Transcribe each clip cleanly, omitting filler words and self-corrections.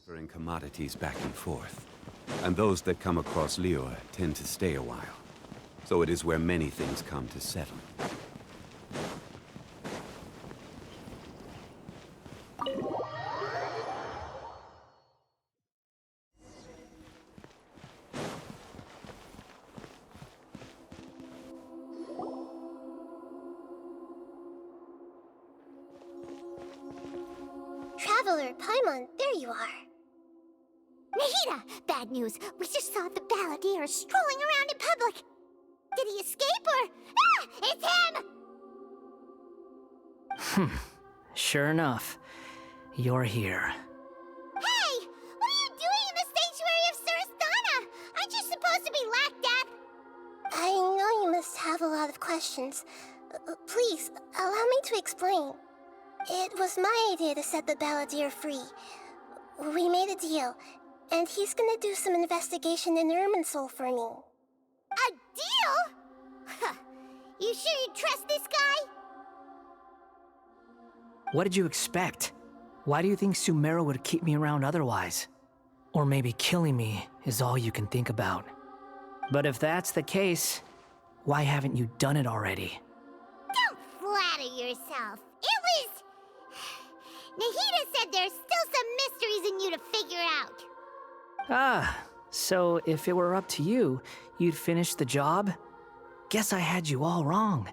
transferring commodities back and forth. And those that come across Lior tend to stay a while. So it is where many things come to settle. Traveler, Paimon, there you are. Nahida! Bad news. We just saw the balladeer strolling around in public. Did he escape or... Ah! It's him! Sure enough. You're here. Hey! What are you doing in the sanctuary of Suristana? Aren't you supposed to be lacked death? I know you must have a lot of questions. Please, allow me to explain. It was my idea to set the balladeer free. We made a deal, and he's gonna do some investigation in Irminsul for me. A deal? Huh. You sure you trust this guy? What did you expect? Why do you think Sumeru would keep me around otherwise? Or maybe killing me is all you can think about. But if that's the case, why haven't you done it already? Don't flatter yourself. It was... Nahida said there's still some mysteries in you to figure out. Ah, so if it were up to you, you'd finish the job? Guess I had you all wrong.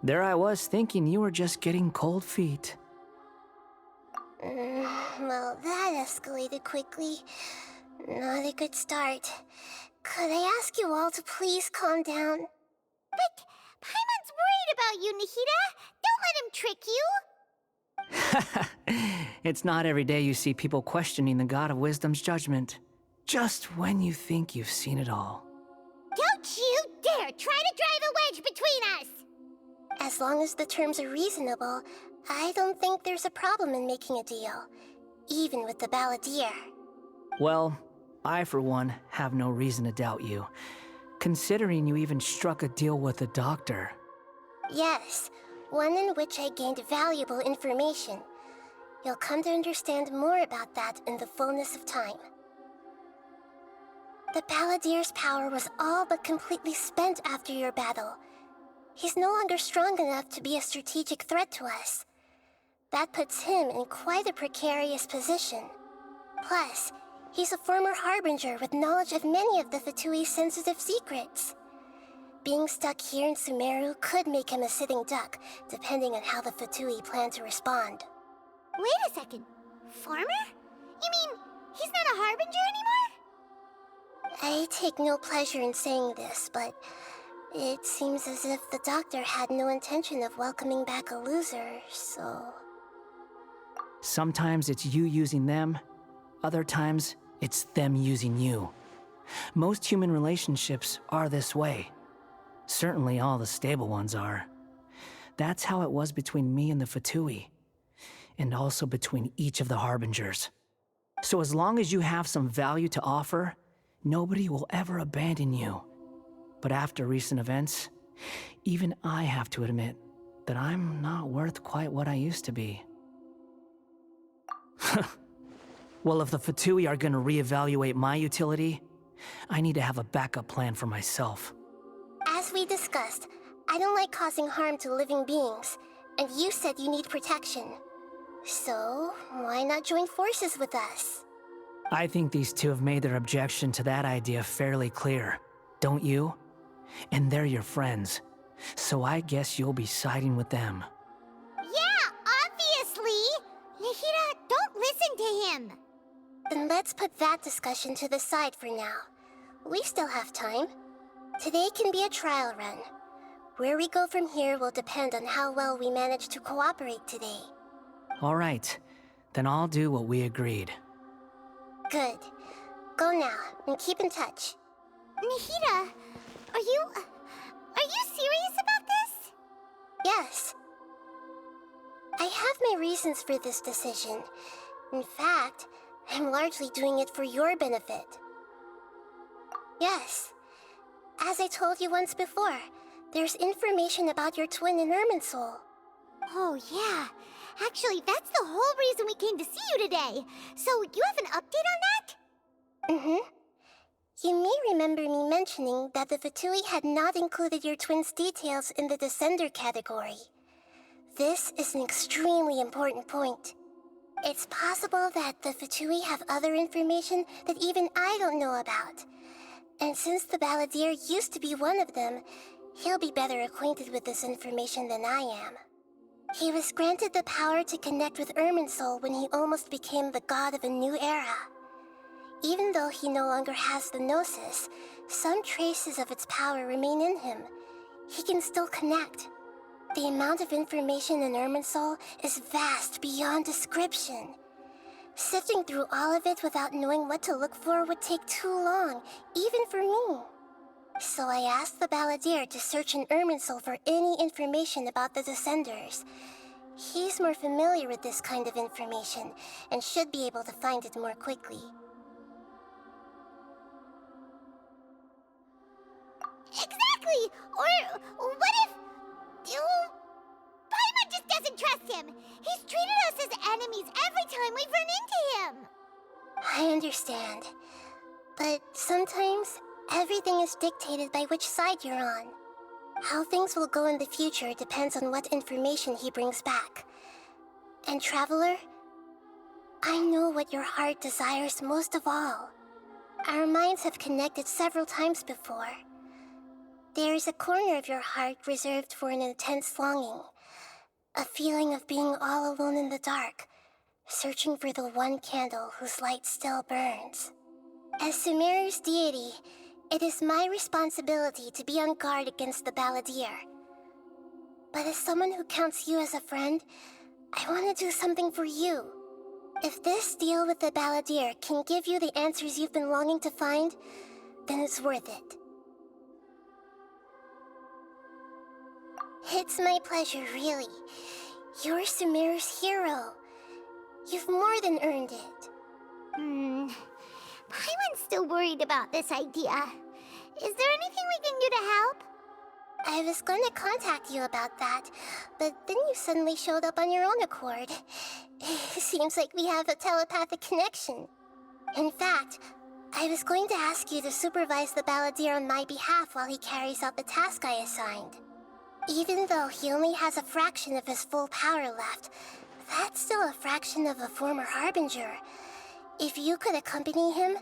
There I was thinking you were just getting cold feet. Well, that escalated quickly. Not a good start. Could I ask you all to please calm down? But Paimon's worried about you, Nahida. Don't let him trick you. It's not every day you see people questioning the God of Wisdom's judgment. Just when you think you've seen it all. Don't you dare try to drive a wedge between us! As long as the terms are reasonable, I don't think there's a problem in making a deal. Even with the balladeer. Well, I for one have no reason to doubt you. Considering you even struck a deal with the doctor. Yes, one in which I gained valuable information. You'll come to understand more about that in the fullness of time. The balladeer's power was all but completely spent after your battle. He's no longer strong enough to be a strategic threat to us. That puts him in quite a precarious position. Plus, he's a former Harbinger with knowledge of many of the Fatui's sensitive secrets. Being stuck here in Sumeru could make him a sitting duck, depending on how the Fatui plan to respond. Wait a second. Farmer? You mean he's not a Harbinger anymore? I take no pleasure in saying this, but it seems as if the doctor had no intention of welcoming back a loser, so... Sometimes it's you using them, other times it's them using you. Most human relationships are this way. Certainly all the stable ones are. That's how it was between me and the Fatui, and also between each of the Harbingers. So as long as you have some value to offer, nobody will ever abandon you. But after recent events, even I have to admit that I'm not worth quite what I used to be. Well, if the Fatui are gonna reevaluate my utility, I need to have a backup plan for myself. As we discussed, I don't like causing harm to living beings, and you said you need protection. So, why not join forces with us? I think these two have made their objection to that idea fairly clear, don't you? And they're your friends, so I guess you'll be siding with them. Yeah, obviously! Nahida, don't listen to him! Then let's put that discussion to the side for now. We still have time. Today can be a trial run. Where we go from here will depend on how well we manage to cooperate today. All right, then I'll do what we agreed. Good. Go now, and keep in touch. Nahida, are you serious about this? Yes. I have my reasons for this decision. In fact, I'm largely doing it for your benefit. Yes. As I told you once before, there's information about your twin in Irminsul. Oh yeah, Actually, that's the whole reason we came to see you today. So, you have an update on that? Mm-hmm. You may remember me mentioning that the Fatui had not included your twins' details in the Descender category. This is an extremely important point. It's possible that the Fatui have other information that even I don't know about. And since the Balladeer used to be one of them, he'll be better acquainted with this information than I am. He was granted the power to connect with Irminsul when he almost became the god of a new era. Even though he no longer has the Gnosis, some traces of its power remain in him. He can still connect. The amount of information in Irminsul is vast beyond description. Sifting through all of it without knowing what to look for would take too long, even for me. So I asked the Balladeer to search in Irminsul for any information about the Descenders. He's more familiar with this kind of information, and should be able to find it more quickly. Exactly! Or what if... Paimon just doesn't trust him! He's treated us as enemies every time we've run into him! I understand. But sometimes, everything is dictated by which side you're on. How things will go in the future depends on what information he brings back. And Traveler, I know what your heart desires most of all. Our minds have connected several times before. There is a corner of your heart reserved for an intense longing. A feeling of being all alone in the dark, searching for the one candle whose light still burns. As Sumeru's deity, it is my responsibility to be on guard against the Balladeer. But as someone who counts you as a friend, I want to do something for you. If this deal with the Balladeer can give you the answers you've been longing to find, then it's worth it. It's my pleasure, really. You're Sumeru's hero. You've more than earned it. Paimon's still worried about this idea. Is there anything we can do to help? I was going to contact you about that, but then you suddenly showed up on your own accord. Seems like we have a telepathic connection. In fact, I was going to ask you to supervise the Balladeer on my behalf while he carries out the task I assigned. Even though he only has a fraction of his full power left, that's still a fraction of a former Harbinger. If you could accompany him,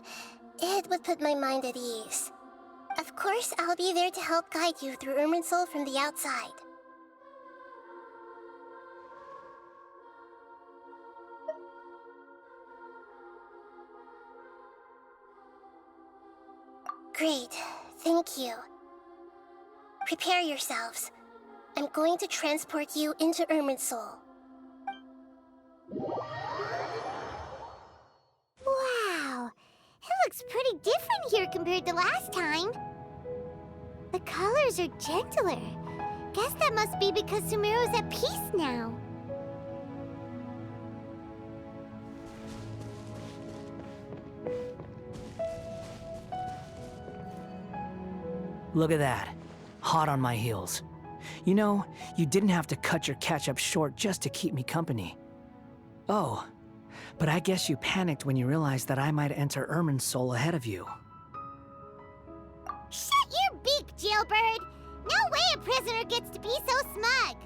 it would put my mind at ease. Of course, I'll be there to help guide you through Irminsul from the outside. Great, thank you. Prepare yourselves. I'm going to transport you into Irminsul. Wow, it looks pretty different here compared to last time. The colors are gentler. Guess that must be because Sumeru's at peace now. Look at that. Hot on my heels. You know, you didn't have to cut your catch-up short just to keep me company. Oh, but I guess you panicked when you realized that I might enter Irminsul ahead of you. Shut your beak, jailbird! No way a prisoner gets to be so smug!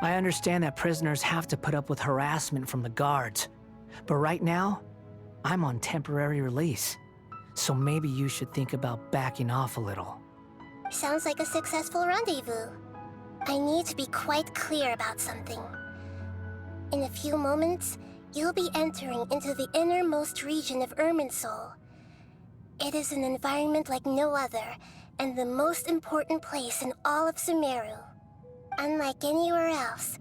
I understand that prisoners have to put up with harassment from the guards, but right now, I'm on temporary release. So maybe you should think about backing off a little. Sounds like a successful rendezvous. I need to be quite clear about something. In a few moments, you'll be entering into the innermost region of Irminsul. It is an environment like no other, and the most important place in all of Sumeru. Unlike anywhere else,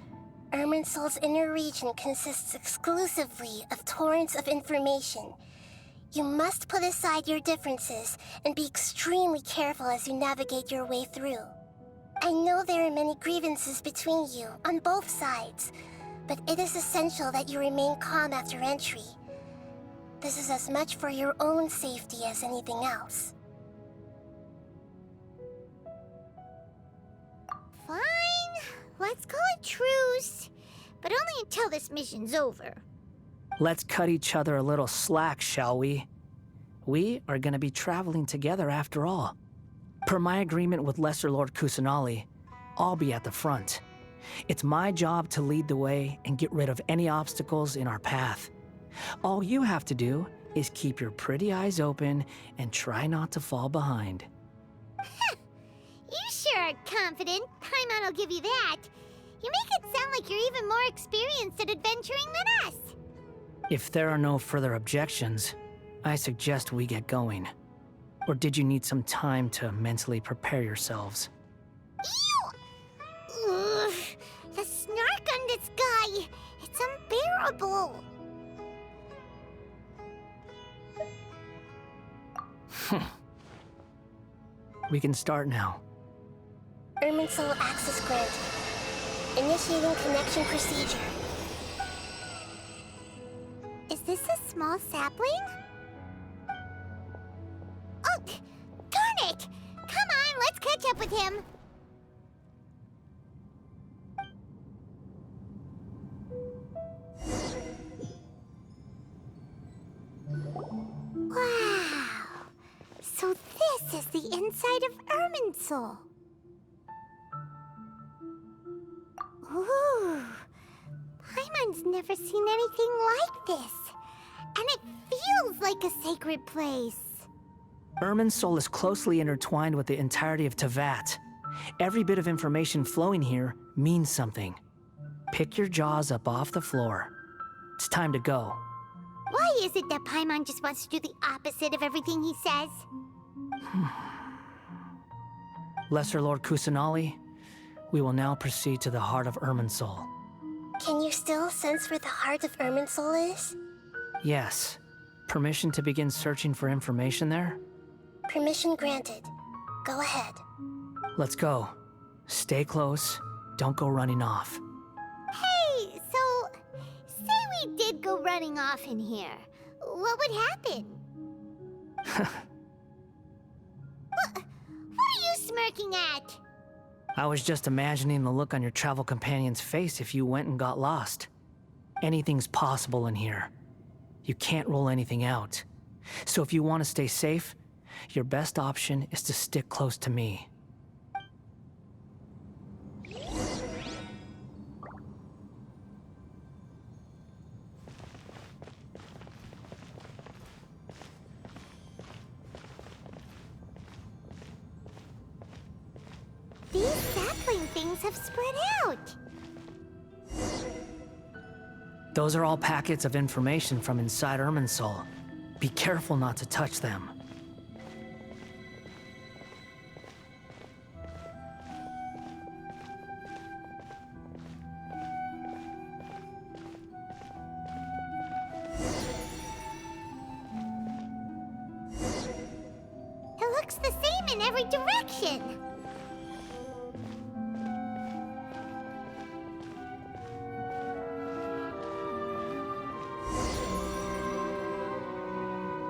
Irminsul's inner region consists exclusively of torrents of information. You must put aside your differences and be extremely careful as you navigate your way through. I know there are many grievances between you, on both sides, but it is essential that you remain calm after entry. This is as much for your own safety as anything else. Fine, let's call it truce. but only until this mission's over. Let's cut each other a little slack, shall we? We are gonna be traveling together after all. Per my agreement with Lesser Lord Kusanali, I'll be at the front. It's my job to lead the way and get rid of any obstacles in our path. All you have to do is keep your pretty eyes open and try not to fall behind. You sure are confident. Paimon will give you that. You make it sound like you're even more experienced at adventuring than us. If there are no further objections, I suggest we get going. Or did you need some time to mentally prepare yourselves? Ew! Ugh, the snark on this guy. It's unbearable. We can start now. Irminsul access granted. Initiating connection procedure. Is this a small sapling? Oh, darn it! Come on, let's catch up with him. Wow! So this is the inside of Irminsul. Ooh, Paimon's never seen anything like this. And it feels like a sacred place. Irminsul is closely intertwined with the entirety of Tevat. Every bit of information flowing here means something. Pick your jaws up off the floor. It's time to go. Why is it that Paimon just wants to do the opposite of everything he says? Lesser Lord Kusanali, we will now proceed to the heart of Irminsul. Can you still sense where the heart of Irminsul is? Yes. Permission to begin searching for information there? Permission granted. Go ahead. Let's go. Stay close. Don't go running off. Hey, so, say we did go running off in here. What would happen? What are you smirking at? I was just imagining the look on your travel companion's face if you went and got lost. Anything's possible in here. You can't rule anything out. So if you want to stay safe, your best option is to stick close to me. These sapling things have spread out. Those are all packets of information from inside Irminsul. Be careful not to touch them. It looks the same in every direction.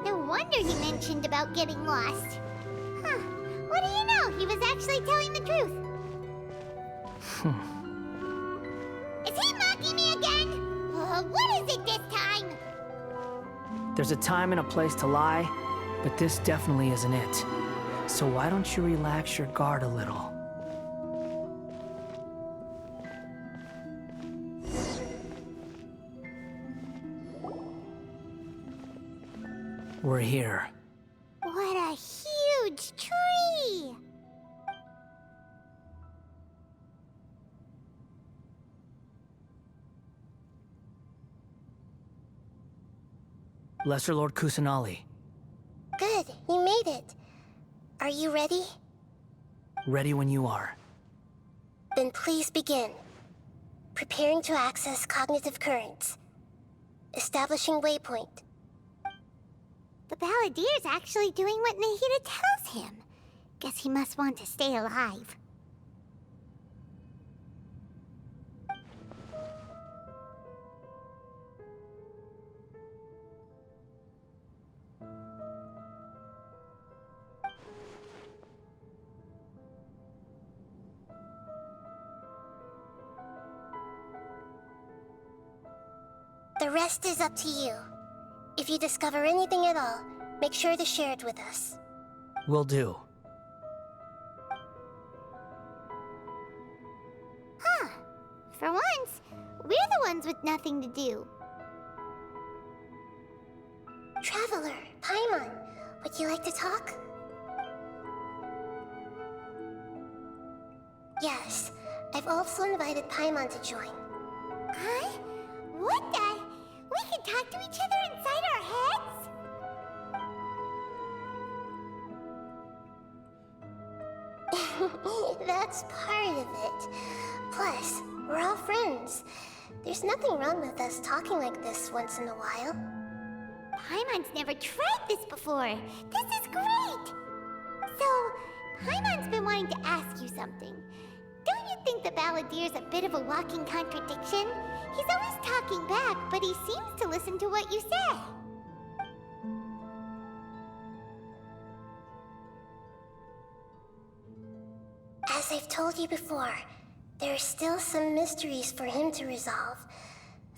No wonder he mentioned about getting lost. Huh. What do you know? He was actually telling the truth. Is he mocking me again? What is it this time? There's a time and a place to lie, but this definitely isn't it. So why don't you relax your guard a little? We're here. What a huge tree! Lesser Lord Kusanali, Good, you made it. Are you ready? ready when you are. Then please begin. Preparing to access cognitive currents. Establishing waypoint. The Balladier's actually doing what Nahida tells him. Guess he must want to stay alive. The rest is up to you. If you discover anything at all, make sure to share it with us. Will do. Huh. For once, we're the ones with nothing to do. Traveler, Paimon, would you like to talk? Yes, I've also invited Paimon to join. Huh? What the? We can talk to each other inside our heads? That's part of it. Plus, we're all friends. There's nothing wrong with us talking like this once in a while. Paimon's never tried this before. This is great! So, Paimon's been wanting to ask you something. Don't you think the Balladier's a bit of a walking contradiction? He's always talking back, but he seems to listen to what you say. As I've told you before, there are still some mysteries for him to resolve.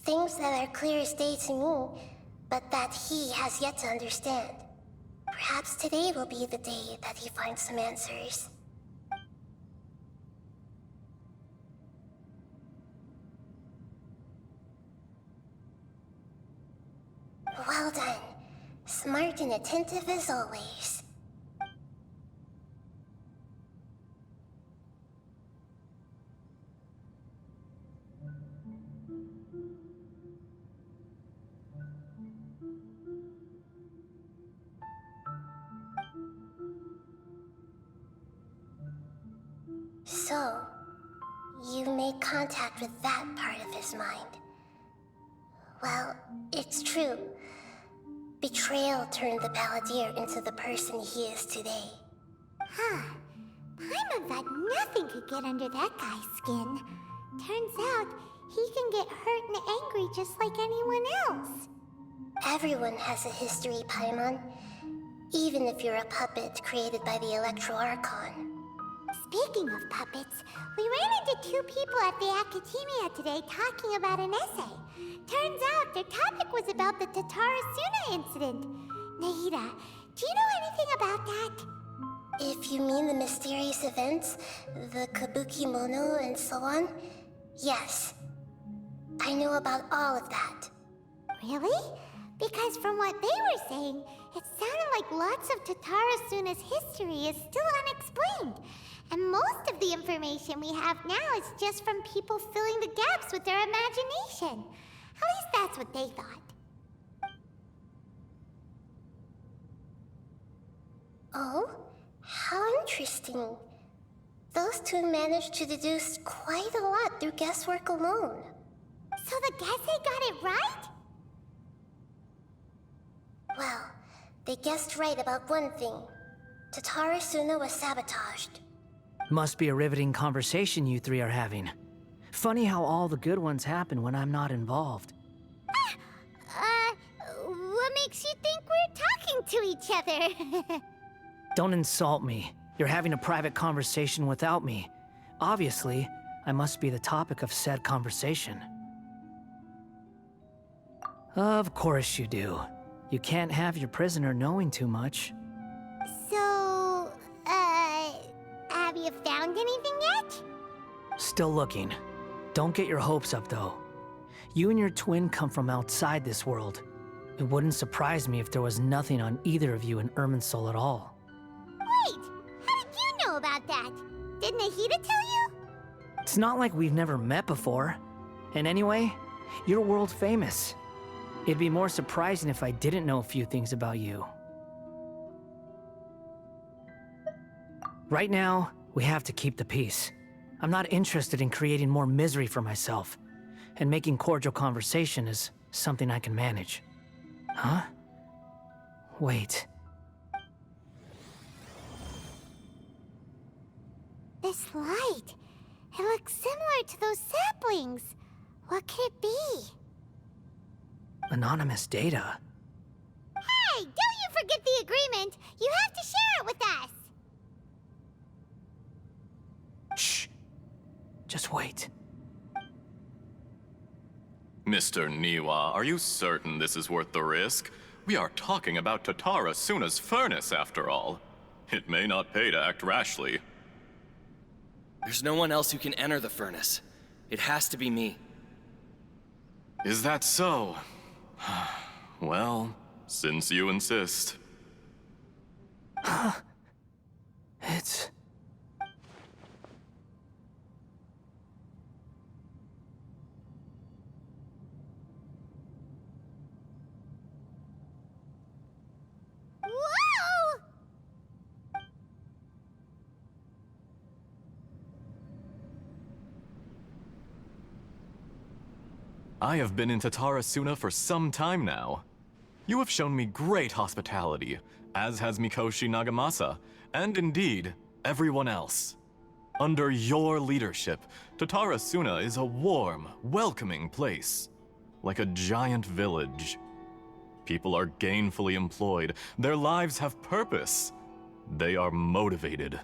Things that are clear as day to me, but that he has yet to understand. Perhaps today will be the day that he finds some answers. Well done. Smart and attentive as always. So, you made contact with that part of his mind. Well, it's true. Betrayal turned the Balladeer into the person he is today. Huh. Paimon thought nothing could get under that guy's skin. Turns out, he can get hurt and angry just like anyone else. Everyone has a history, Paimon. Even if you're a puppet created by the Electro Archon. Speaking of puppets, we ran into two people at the Academia today talking about an essay. Turns out their topic was about the Tatarasuna incident. Nahida, do you know anything about that? If you mean the mysterious events, the Kabuki Mono and so on, yes. I know about all of that. Really? Because from what they were saying, it sounded like lots of Tatarasuna's history is still unexplained. And most of the information we have now is just from people filling the gaps with their imagination. At least that's what they thought. Oh? How interesting. Those two managed to deduce quite a lot through guesswork alone. So the Gesse got it right? Well, they guessed right about one thing. Tatarasuna was sabotaged. Must be a riveting conversation you three are having. Funny how all the good ones happen when I'm not involved. What makes you think we're talking to each other? Don't insult me. You're having a private conversation without me. Obviously, I must be the topic of said conversation. Of course you do. You can't have your prisoner knowing too much. So, have you found anything yet? Still looking. Don't get your hopes up, though. You and your twin come from outside this world. It wouldn't surprise me if there was nothing on either of you in Irminsul at all. Wait, how did you know about that? Did Nahida tell you? It's not like we've never met before. And anyway, you're world famous. It'd be more surprising if I didn't know a few things about you. Right now, we have to keep the peace. I'm not interested in creating more misery for myself. And making cordial conversation is something I can manage. Huh? Wait. This light. It looks similar to those saplings. What could it be? Anonymous data. Hey, don't you forget the agreement! You have to share it with us! Shh. Just wait. Mr. Niwa, are you certain this is worth the risk? We are talking about Tatara Suna's furnace, after all. It may not pay to act rashly. There's no one else who can enter the furnace. It has to be me. Is that so? Well, since you insist. It's... Whoa! I have been in Tatara Suna for some time now. You have shown me great hospitality, as has Mikoshi Nagamasa, and indeed, everyone else. Under your leadership, Tatara Suna is a warm, welcoming place, like a giant village. People are gainfully employed, their lives have purpose. They are motivated.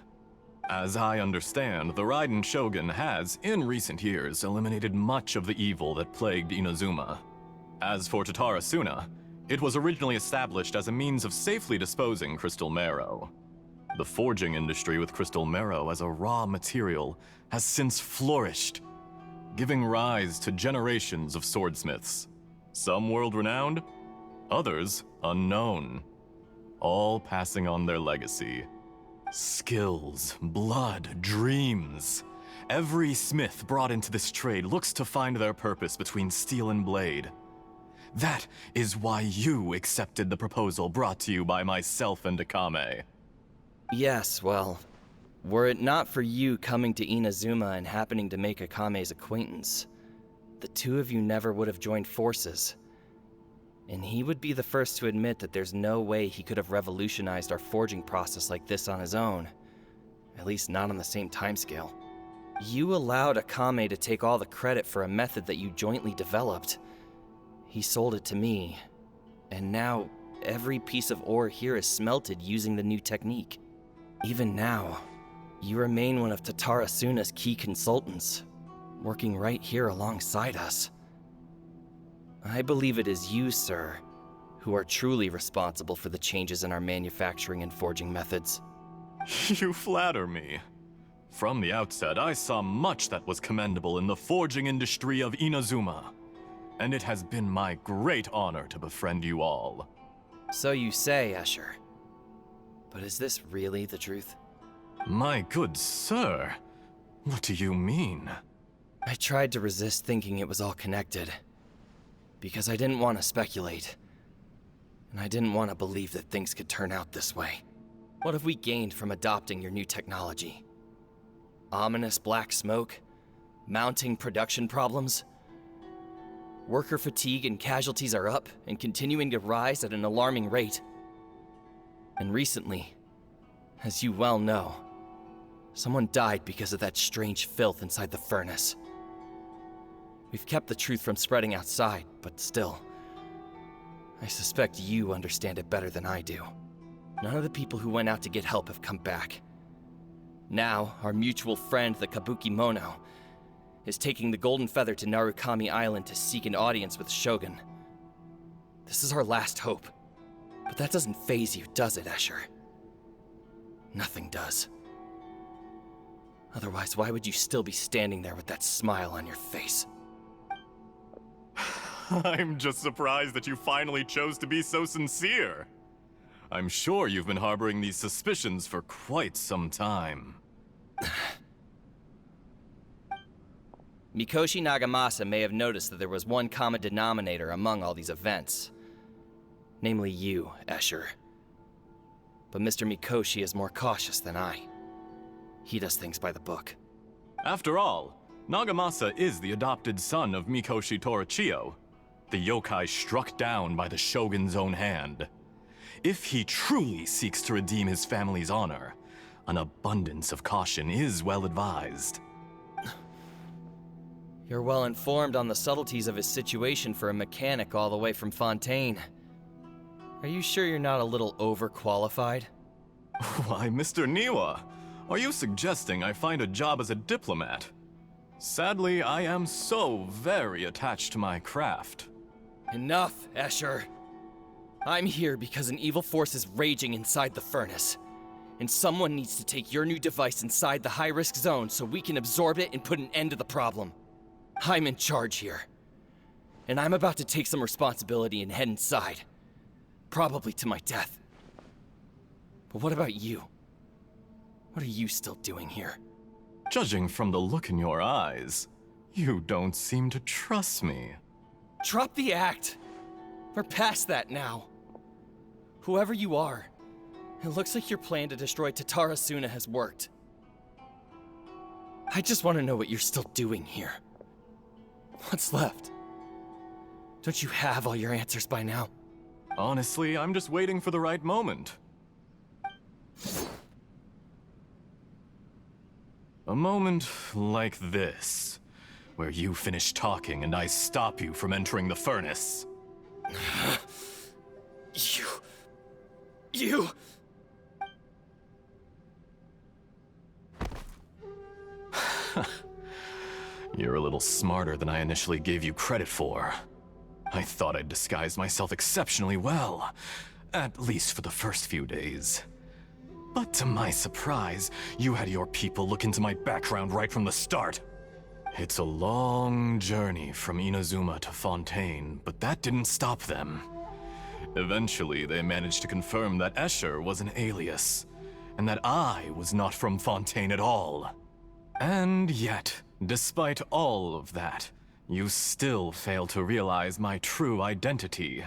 As I understand, the Raiden Shogun has, in recent years, eliminated much of the evil that plagued Inazuma. As for Tatara Suna, it was originally established as a means of safely disposing crystal marrow. The forging industry with crystal marrow as a raw material has since flourished, giving rise to generations of swordsmiths. Some world-renowned, others unknown, all passing on their legacy. Skills, blood, dreams. Every smith brought into this trade looks to find their purpose between steel and blade. That is why you accepted the proposal brought to you by myself and Akame. Yes, well, were it not for you coming to Inazuma and happening to make Akame's acquaintance, the two of you never would have joined forces. And he would be the first to admit that there's no way he could have revolutionized our forging process like this on his own. At least not on the same timescale. You allowed Akame to take all the credit for a method that you jointly developed. He sold it to me, and now every piece of ore here is smelted using the new technique. Even now, you remain one of Tatara Suna's key consultants, working right here alongside us. I believe it is you, sir, who are truly responsible for the changes in our manufacturing and forging methods. You flatter me. From the outset, I saw much that was commendable in the forging industry of Inazuma, and it has been my great honor to befriend you all. So you say, Escher. But is this really the truth? My good sir, what do you mean? I tried to resist thinking it was all connected, because I didn't want to speculate, and I didn't want to believe that things could turn out this way. What have we gained from adopting your new technology? Ominous black smoke? Mounting production problems? Worker fatigue and casualties are up and continuing to rise at an alarming rate. And recently, as you well know, someone died because of that strange filth inside the furnace. We've kept the truth from spreading outside, but still, I suspect you understand it better than I do. None of the people who went out to get help have come back. Now, our mutual friend, the Kabuki Mono, is taking the Golden Feather to Narukami Island to seek an audience with Shogun. This is our last hope. But that doesn't faze you, does it, Escher? Nothing does. Otherwise, why would you still be standing there with that smile on your face? I'm just surprised that you finally chose to be so sincere. I'm sure you've been harboring these suspicions for quite some time. Mikoshi Nagamasa may have noticed that there was one common denominator among all these events. Namely you, Escher. But Mr. Mikoshi is more cautious than I. He does things by the book. After all, Nagamasa is the adopted son of Mikoshi Torichio, the yokai struck down by the Shogun's own hand. If he truly seeks to redeem his family's honor, an abundance of caution is well advised. You're well informed on the subtleties of his situation for a mechanic all the way from Fontaine. Are you sure you're not a little overqualified? Why, Mr. Niwa, are you suggesting I find a job as a diplomat? Sadly, I am so very attached to my craft. Enough, Escher. I'm here because an evil force is raging inside the furnace. And someone needs to take your new device inside the high-risk zone so we can absorb it and put an end to the problem. I'm in charge here. And I'm about to take some responsibility and head inside. Probably to my death. But what about you? What are you still doing here? Judging from the look in your eyes, you don't seem to trust me. Drop the act! We're past that now. Whoever you are, it looks like your plan to destroy Tatara Suna has worked. I just want to know what you're still doing here. What's left? Don't you have all your answers by now? Honestly, I'm just waiting for the right moment. A moment like this, where you finish talking and I stop you from entering the furnace. You... You're a little smarter than I initially gave you credit for. I thought I'd disguised myself exceptionally well, at least for the first few days. But to my surprise, you had your people look into my background right from the start. It's a long journey from Inazuma to Fontaine, but that didn't stop them. Eventually, they managed to confirm that Escher was an alias, and that I was not from Fontaine at all. And yet, despite all of that, you still fail to realize my true identity,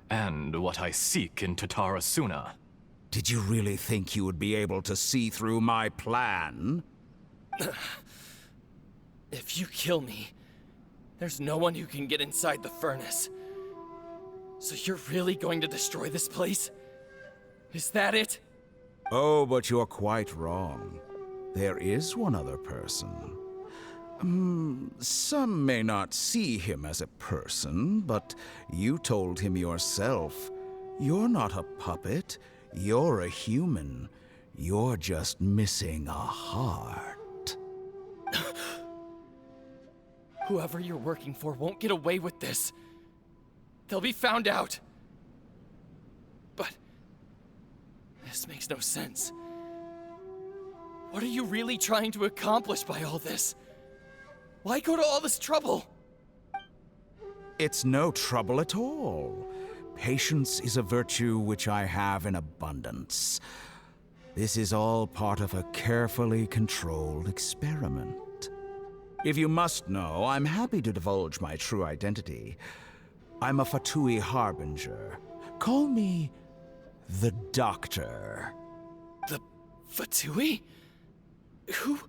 and what I seek in Tatara Suna. Did you really think you would be able to see through my plan? If you kill me, there's no one who can get inside the furnace. So you're really going to destroy this place? Is that it? Oh, but you're quite wrong. There is one other person. Some may not see him as a person, but you told him yourself. You're not a puppet. You're a human. You're just missing a heart. Whoever you're working for won't get away with this. They'll be found out. But this makes no sense. What are you really trying to accomplish by all this? Why go to all this trouble? It's no trouble at all. Patience is a virtue which I have in abundance. This is all part of a carefully controlled experiment. If you must know, I'm happy to divulge my true identity. I'm a Fatui Harbinger. Call me the Doctor. The Fatui? Who?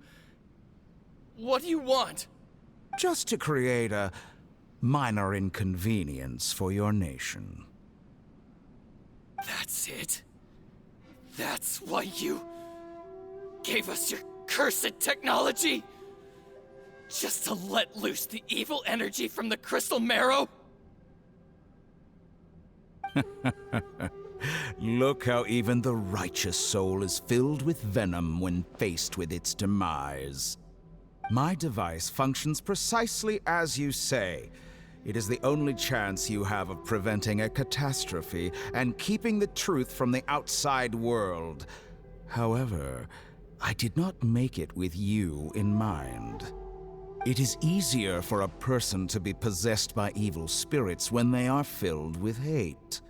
What do you want? Just to create a minor inconvenience for your nation. That's it? That's why you gave us your cursed technology? Just to let loose the evil energy from the crystal marrow? Look how even the righteous soul is filled with venom when faced with its demise. My device functions precisely as you say. It is the only chance you have of preventing a catastrophe and keeping the truth from the outside world. However, I did not make it with you in mind. It is easier for a person to be possessed by evil spirits when they are filled with hate.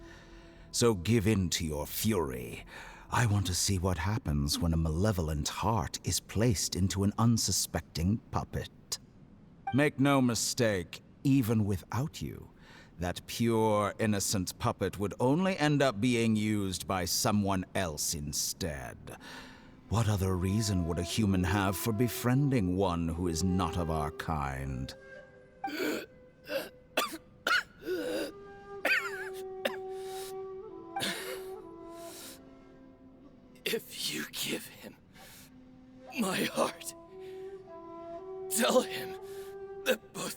So give in to your fury. I want to see what happens when a malevolent heart is placed into an unsuspecting puppet. Make no mistake, even without you, that pure, innocent puppet would only end up being used by someone else instead. What other reason would a human have for befriending one who is not of our kind? If you give him my heart, tell him that both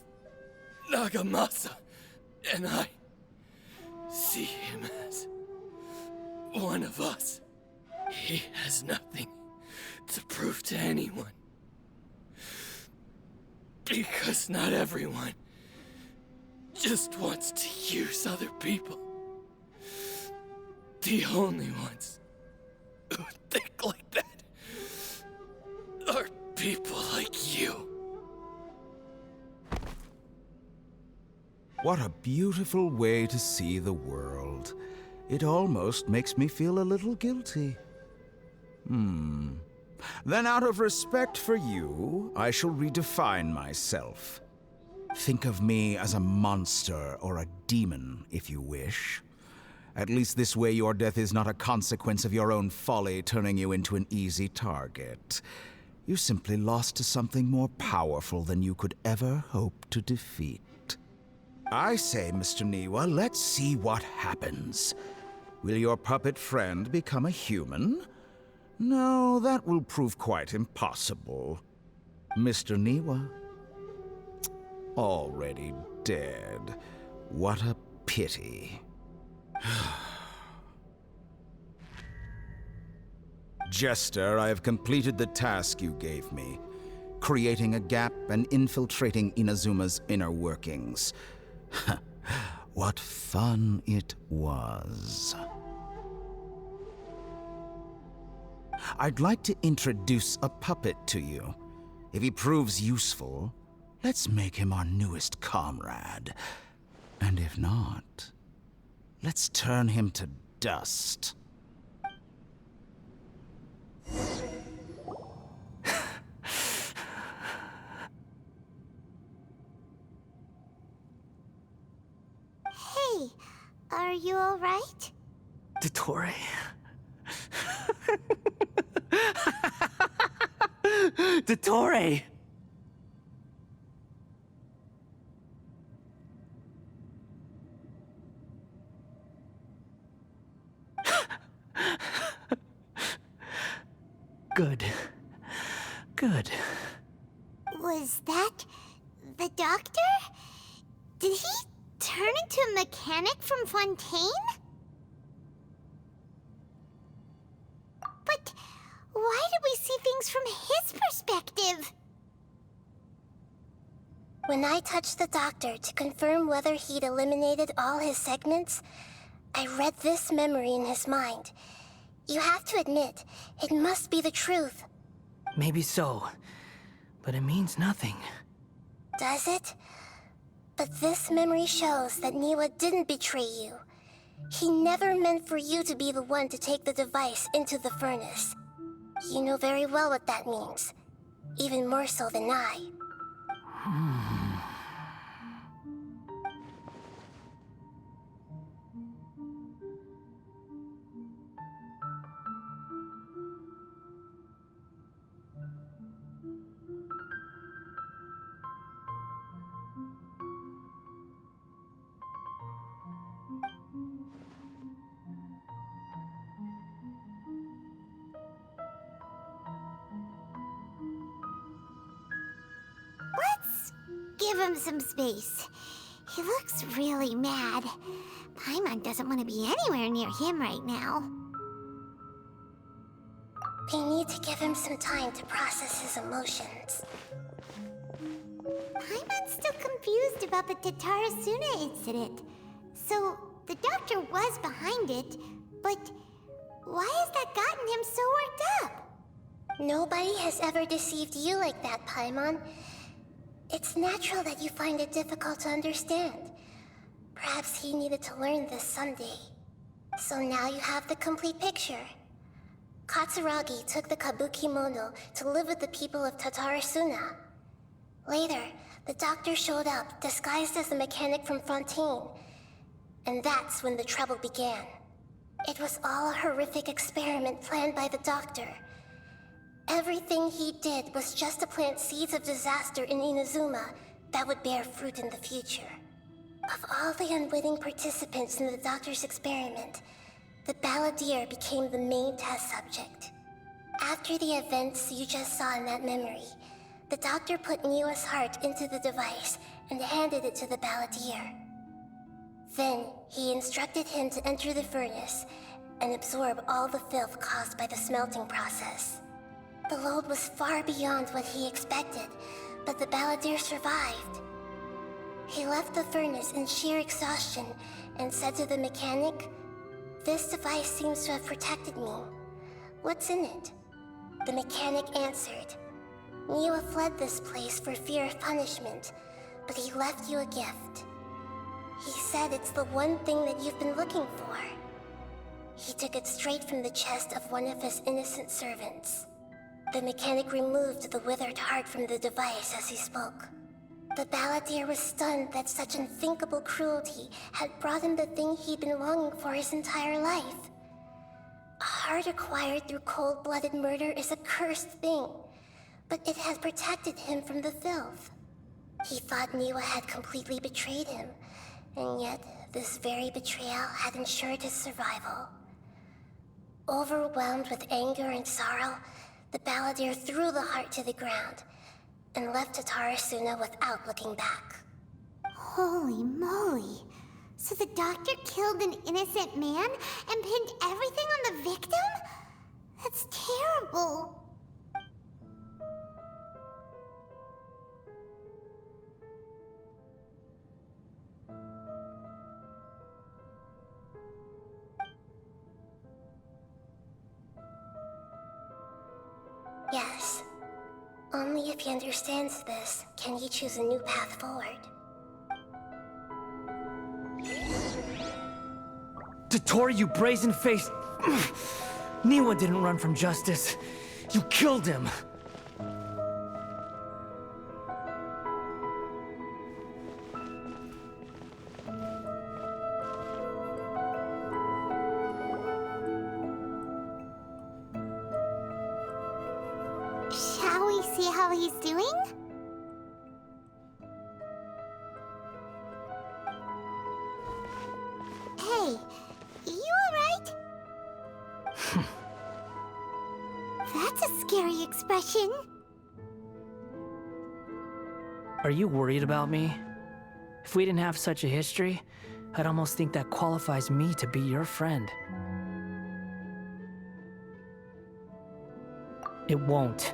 Nagamasa and I see him as one of us. He has nothing to prove to anyone. Because not everyone just wants to use other people. The only ones who think like that are people like you. What a beautiful way to see the world. It almost makes me feel a little guilty. Then out of respect for you, I shall redefine myself. Think of me as a monster or a demon, if you wish. At least this way your death is not a consequence of your own folly turning you into an easy target. You simply lost to something more powerful than you could ever hope to defeat. I say, Mr. Niwa, let's see what happens. Will your puppet friend become a human? No, that will prove quite impossible. Mr. Niwa? Already dead. What a pity. Jester, I have completed the task you gave me. Creating a gap and infiltrating Inazuma's inner workings. What fun it was. I'd like to introduce a puppet to you. If he proves useful, let's make him our newest comrade. And if not, let's turn him to dust. Hey, are you alright? Dottore? Dottore! Good. Good. Was that the doctor? Did he turn into a mechanic from Fontaine? But why did we see things from his perspective? When I touched the doctor to confirm whether he'd eliminated all his segments, I read this memory in his mind. You have to admit, it must be the truth. Maybe so, but it means nothing. Does it? But this memory shows that Niwa didn't betray you. He never meant for you to be the one to take the device into the furnace. You know very well what that means. Even more so than I. Let's give him some space. He looks really mad. Paimon doesn't want to be anywhere near him right now. We need to give him some time to process his emotions. Paimon's still confused about the Tatarasuna incident. So, the doctor was behind it, but why has that gotten him so worked up? Nobody has ever deceived you like that, Paimon. It's natural that you find it difficult to understand. Perhaps he needed to learn this someday. So now you have the complete picture. Katsuragi took the Kabuki Mono to live with the people of Tatarasuna. Later, the doctor showed up, disguised as the mechanic from Fontaine. And that's when the trouble began. It was all a horrific experiment planned by the doctor. Everything he did was just to plant seeds of disaster in Inazuma that would bear fruit in the future. Of all the unwitting participants in the doctor's experiment, the balladeer became the main test subject. After the events you just saw in that memory, the doctor put Niwa's heart into the device and handed it to the balladeer. Then, he instructed him to enter the furnace and absorb all the filth caused by the smelting process. The load was far beyond what he expected, but the balladeer survived. He left the furnace in sheer exhaustion and said to the mechanic, "This device seems to have protected me. What's in it?" The mechanic answered, "Niwa fled this place for fear of punishment, but he left you a gift. He said it's the one thing that you've been looking for." He took it straight from the chest of one of his innocent servants. The mechanic removed the withered heart from the device as he spoke. The balladeer was stunned that such unthinkable cruelty had brought him the thing he'd been longing for his entire life. A heart acquired through cold-blooded murder is a cursed thing, but it had protected him from the filth. He thought Niwa had completely betrayed him, and yet this very betrayal had ensured his survival. Overwhelmed with anger and sorrow, the balladeer threw the heart to the ground and left Tatarasuna without looking back. Holy moly. So the doctor killed an innocent man and pinned everything on the victim? That's terrible. Yes. Only if he understands this can he choose a new path forward. Dottore, you brazen-faced... Niwa didn't run from justice. You killed him. Shall we see how he's doing? Hey, you alright? That's a scary expression. Are you worried about me? If we didn't have such a history, I'd almost think that qualifies me to be your friend. It won't.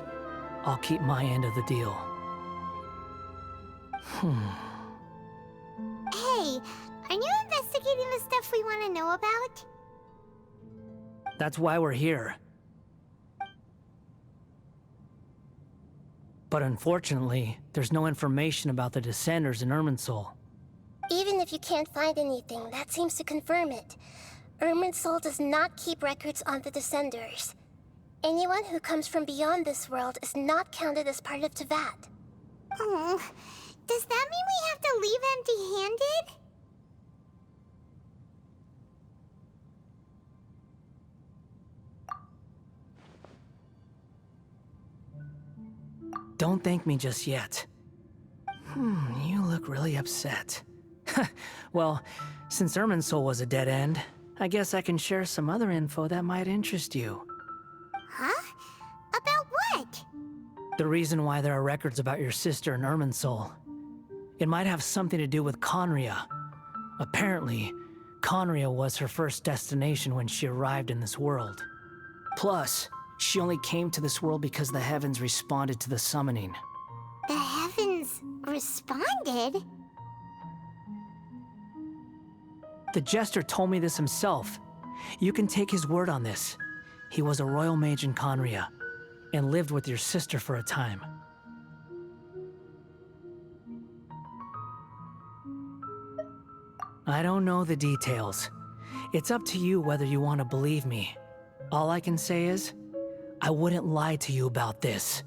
I'll keep my end of the deal. Hey, are you investigating the stuff we want to know about? That's why we're here. But unfortunately, there's no information about the Descenders in Irminsul. Even if you can't find anything, that seems to confirm it. Irminsul does not keep records on the Descenders. Anyone who comes from beyond this world is not counted as part of Tevat. Oh, does that mean we have to leave empty-handed? Don't thank me just yet. You look really upset. Well, since Irminsul was a dead end, I guess I can share some other info that might interest you. Huh? About what? The reason why there are records about your sister in Irminsul. It might have something to do with Conria. Apparently, Conria was her first destination when she arrived in this world. Plus, she only came to this world because the heavens responded to the summoning. The heavens responded? The Jester told me this himself. You can take his word on this. He was a royal mage in Conria, and lived with your sister for a time. I don't know the details. It's up to you whether you want to believe me. All I can say is, I wouldn't lie to you about this.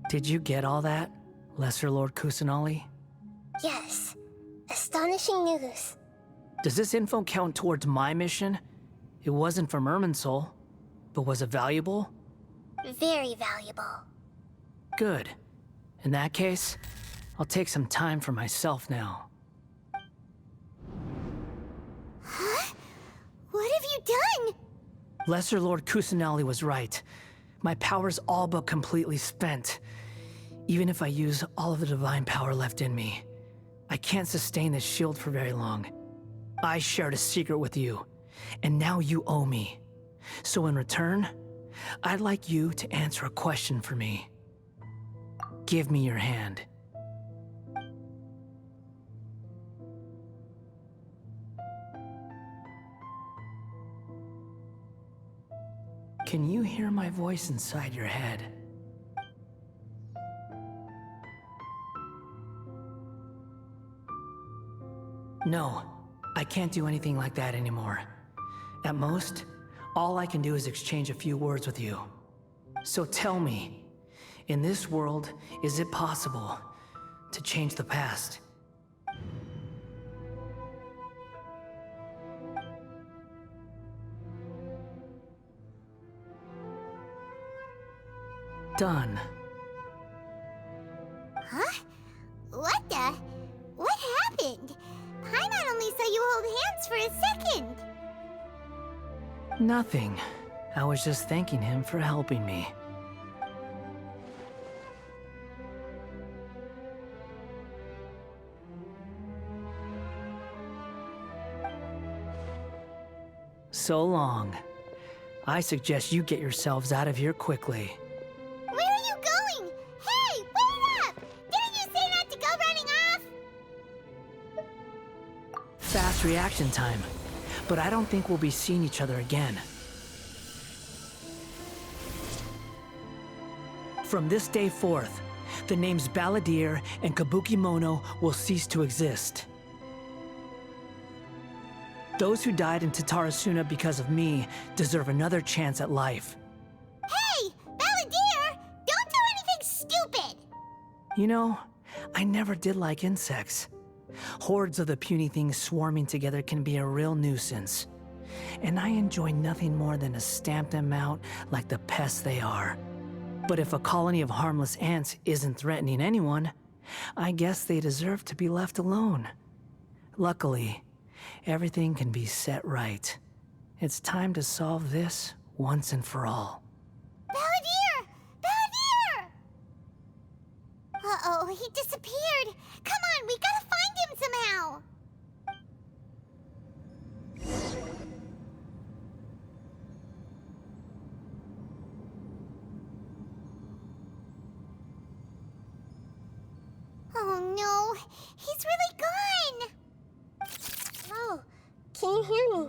Did you get all that, Lesser Lord Kusanali? Yes. Astonishing news. Does this info count towards my mission? It wasn't from Irminsul, but was it valuable? Very valuable. Good. In that case, I'll take some time for myself now. Huh? What have you done? Lesser Lord Kusanali was right. My power's all but completely spent. Even if I use all of the divine power left in me, I can't sustain this shield for very long. I shared a secret with you, and now you owe me. So in return, I'd like you to answer a question for me. Give me your hand, Can you hear my voice inside your head? No, I can't do anything like that anymore. At most, all I can do is exchange a few words with you. So tell me, in this world, is it possible to change the past? Done. Huh? What the? What happened? Paimon only saw you hold hands for a second. Nothing. I was just thanking him for helping me. So long. I suggest you get yourselves out of here quickly. Where are you going? Hey, wait up! Didn't you say not to go running off? Fast reaction time. But I don't think we'll be seeing each other again. From this day forth, the names Balladeer and Kabukimono will cease to exist. Those who died in Tatarasuna because of me deserve another chance at life. Hey, Balladeer! Don't do anything stupid! You know, I never did like insects. Hordes of the puny things swarming together can be a real nuisance. And I enjoy nothing more than to stamp them out like the pests they are. But if a colony of harmless ants isn't threatening anyone, I guess they deserve to be left alone. Luckily, everything can be set right. It's time to solve this once and for all. Balladeer! Balladeer! Uh-oh, he disappeared. Come on, we gotta find him somehow. Oh no, he's really gone. Oh, can you hear me?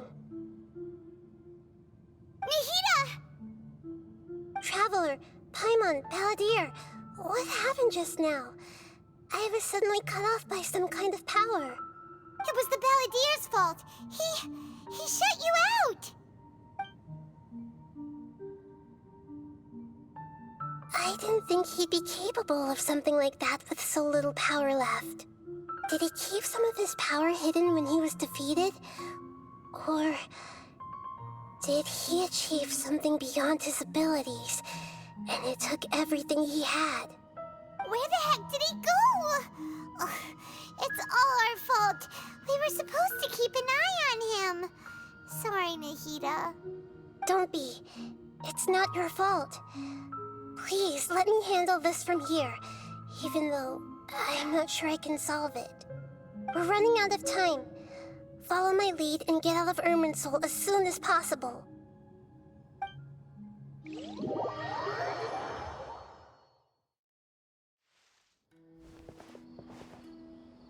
Nahida! Traveler, Paimon, Balladeer, what happened just now? I was suddenly cut off by some kind of power. It was the Balladeer's fault. He shut you out. I didn't think he'd be capable of something like that with so little power left. Did he keep some of his power hidden when he was defeated? Or did he achieve something beyond his abilities, and it took everything he had? Where the heck did he go? Ugh, it's all our fault. We were supposed to keep an eye on him. Sorry, Nahida. Don't be. It's not your fault. Please, let me handle this from here, even though I'm not sure I can solve it. We're running out of time. Follow my lead and get out of Irminsul as soon as possible.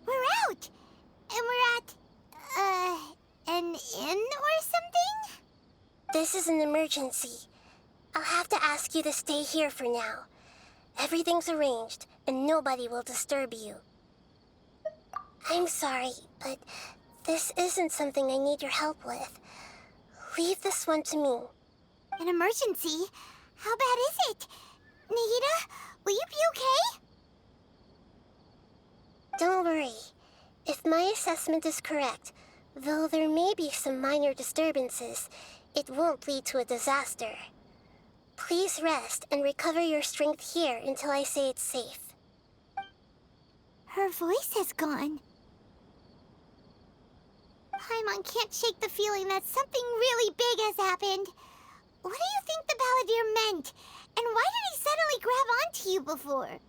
We're out! And we're at, an inn or something? This is an emergency. I'll have to ask you to stay here for now. Everything's arranged, and nobody will disturb you. I'm sorry, but this isn't something I need your help with. Leave this one to me. An emergency? How bad is it? Nahida, will you be okay? Don't worry. If my assessment is correct, though there may be some minor disturbances, it won't lead to a disaster. Please rest and recover your strength here until I say it's safe. Her voice has gone. Paimon can't shake the feeling that something really big has happened. What do you think the Balladeer meant? And why did he suddenly grab onto you before?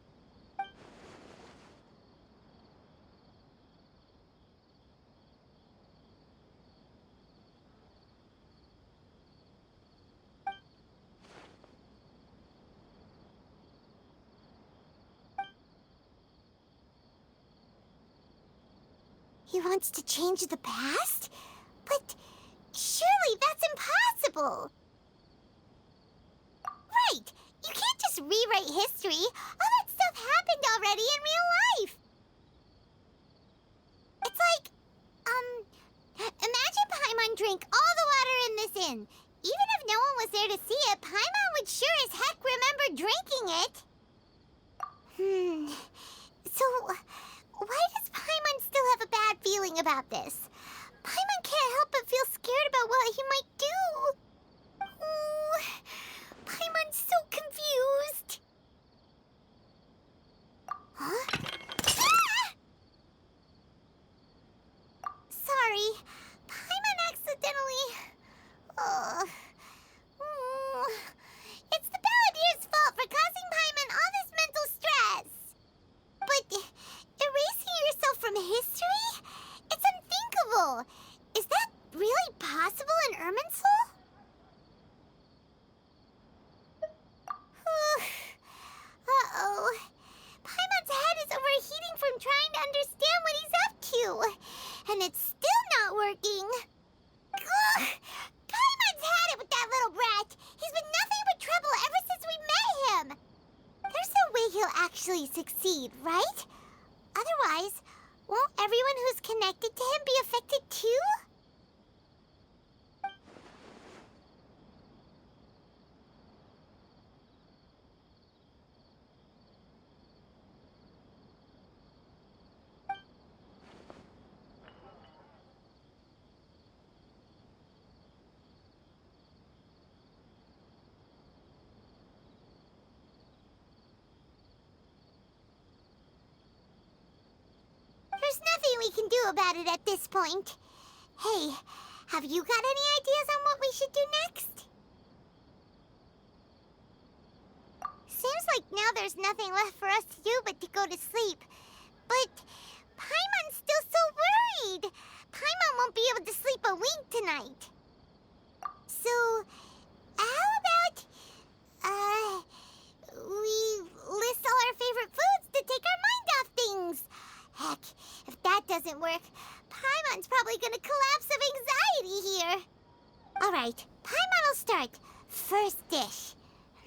He wants to change the past? But surely that's impossible! just rewrite history. All that stuff happened already in real life. It's like, imagine Paimon drank all the water in this inn. Even if no one was there to see it, Paimon would sure as heck remember drinking it. So, why does Paimon still have a bad feeling about this? Paimon can't help but feel scared about what he might do. Ooh, Paimon's so confused. Huh? Ah! Sorry, Paimon accidentally... It's the Balladier's fault for causing Paimon all this mental stress. But erasing yourself from history? It's unthinkable. Is that really possible in Irminsul? Uh-oh. Paimon's head is overheating from trying to understand what he's up to. And it's still not working. Ugh! Paimon's had it with that little brat. He's been nothing but trouble ever since we met him. There's no way he'll actually succeed, right? Otherwise, won't everyone who's connected to him be affected too? There's nothing we can do about it at this point. Hey, have you got any ideas on what we should do next? Seems like now there's nothing left for us to do but to go to sleep. But Paimon's still so worried. Paimon won't be able to sleep a wink tonight. So, how about, we list all our favorite foods to take our mind off things? Heck, if that doesn't work, Paimon's probably gonna collapse of anxiety here. Alright, Paimon will start. First dish.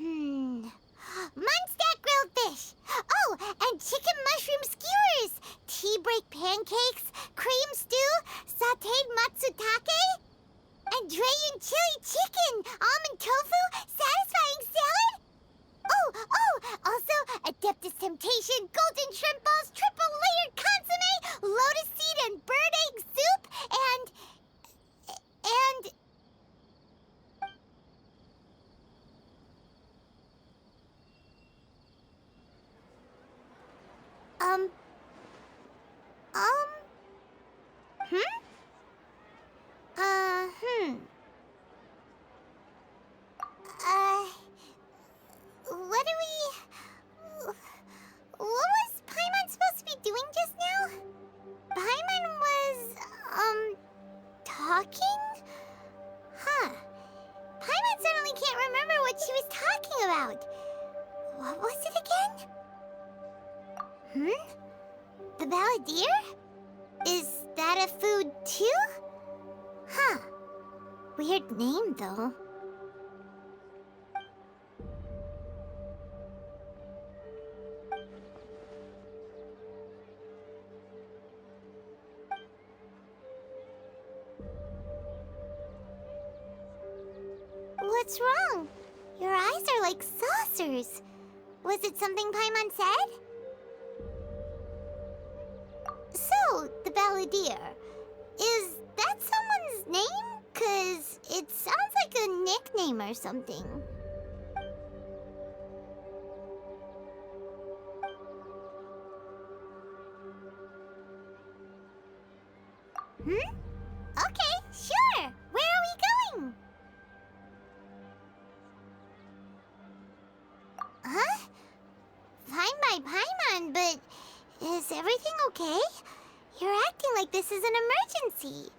Munstack grilled fish. Oh, and chicken mushroom skewers. Tea break pancakes, cream stew, sauteed matsutake, and Drayan chili chicken, almond tofu, satisfying salad. Also, Adeptus Temptation, golden shrimp balls, triple layered consomme, lotus seed and bird egg soup, and... What was Paimon supposed to be doing just now? Paimon was, talking? Huh. Paimon suddenly can't remember what she was talking about. What was it again? The Balladeer? Is that a food too? Huh. Weird name, though. What's wrong? Your eyes are like saucers. Was it something Paimon said? So, the Balladeer. Is that someone's name? 'Cause it sounds like a nickname or something. Okay, sure. Where are we going? Huh? Fine by Paimon, but is everything okay? You're acting like this is an emergency.